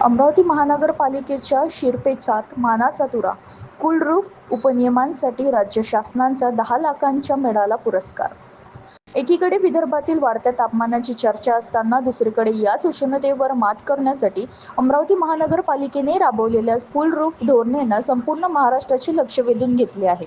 अमरावती महानगरपालिकेच्या शिरपेचात मानाचा तुरा, कूलरूफ उपनियमांसाठी राज्य शासनाचा 10 लाखांच्या मिळाला पुरस्कार. एकीकडे विदर्भातील वाढत्या तापमानाची चर्चा असताना दुसरीकडे याच उष्णतेवर मात करण्यासाठी अमरावती महानगरपालिकेने राबवलेल्या कूलरूफ धोरणेनं संपूर्ण महाराष्ट्राचे लक्ष वेधून घेतले आहे.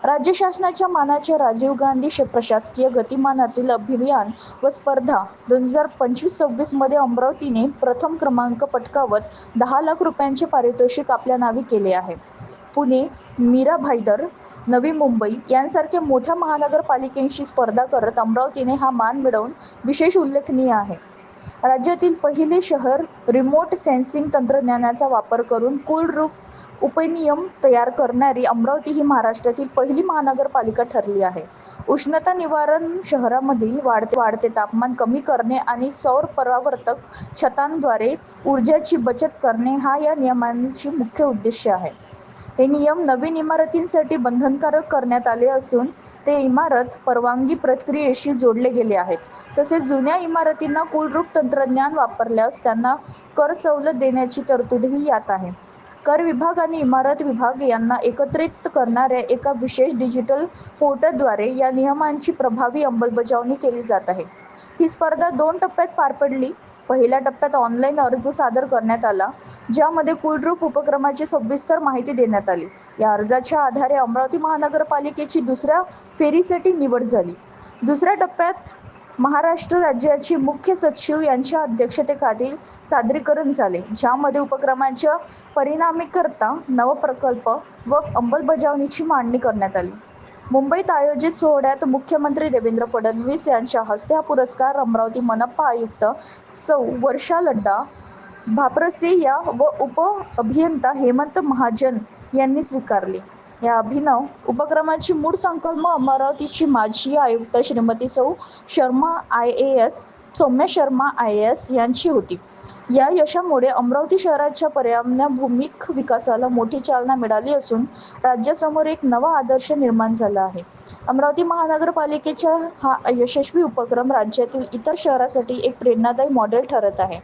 राज्य शासनाच्या मानाच्या राजीव गांधी प्रशासकीय गतिमानातील अभियान व स्पर्धा 2025-26 मध्ये अमरावतीने प्रथम क्रमांक पटकावत 10 लाख रुपयांचे पारितोषिक आपल्या नावे केले आहे. पुणे, मीरा भाईंदर, नवी मुंबई यांसारख्या मोठ्या महानगरपालिकांशी स्पर्धा करत अमरावतीने हा मान मिळवून विशेष उल्लेखनीय आहे. राज्यातील पहिले शहर रिमोट सेन्सिंग तंत्रज्ञानाचा वापर करून कूलरूफ उपनियम तयार करणारी अमरावती ही महाराष्ट्रातील पहिली महानगरपालिका ठरली आहे. उष्णता निवारण, शहरामधील वाढते तापमान कमी करणे आणि सौर परावर्तक छतांद्वारे ऊर्जाची बचत करणे हा या नियमांचे मुख्य उद्देश आहे. हे नियम नवीन इमारतींसाठी बंधनकारक करण्यात आले असून ते इमारत परवानगी प्रक्रियेशी जोडले गेले आहेत. तसेच जुन्या इमारतींना कूलरूफ तंत्रज्ञान वापरल्यास त्यांना कर सवलत देण्याची तरतूदही यात आहे. कर विभाग आणि इमारत विभाग यांना एकत्रित करणाऱ्या एका विशेष डिजिटल पोर्टलद्वारे या नियमांची प्रभावी अंमलबजावणी केली जात आहे. ही स्पर्धा 2 टप्प्यात पार पडली. पहिल्या टप्प्यात ऑनलाईन अर्ज सादर करण्यात आला, ज्यामध्ये कूलरूफ उपक्रमाची सविस्तर माहिती देण्यात आली. या अर्जाच्या आधारे अमरावती महानगरपालिकेची दुसऱ्या फेरीसाठी निवड झाली. दुसऱ्या टप्प्यात महाराष्ट्र राज्याचे मुख्य सचिव यांच्या अध्यक्षतेखाली सादरीकरण झाले, ज्यामध्ये उपक्रमाच्या परिणामीकरता नवप्रकल्प व अंमलबजावणीची मांडणी करण्यात आली. मुंबईत आयोजित सोहळ्यात मुख्यमंत्री देवेंद्र फडणवीस यांच्या हस्ते हा पुरस्कार अमरावती मनपा आयुक्त सौ. वर्षा लड्डा भापरसे या व उप अभियंता हेमंत महाजन यांनी स्वीकारले. या अभिनव उपक्रमाची मूळ संकल्पना अमरावतीची माजी आयुक्त श्रीमती सौ. सौम्या शर्मा IAS यांची होती. या यशामुळे अमरावती शहराच्या पर्यावरणभूमिक विकासाला मोठी चालना मिळाली असून राज्यासमोर एक नवा आदर्श निर्माण झाला आहे. अमरावती महानगरपालिकेचा हा यशस्वी उपक्रम राज्यातील इतर शहरांसाठी एक प्रेरणादायी मॉडेल ठरत आहे.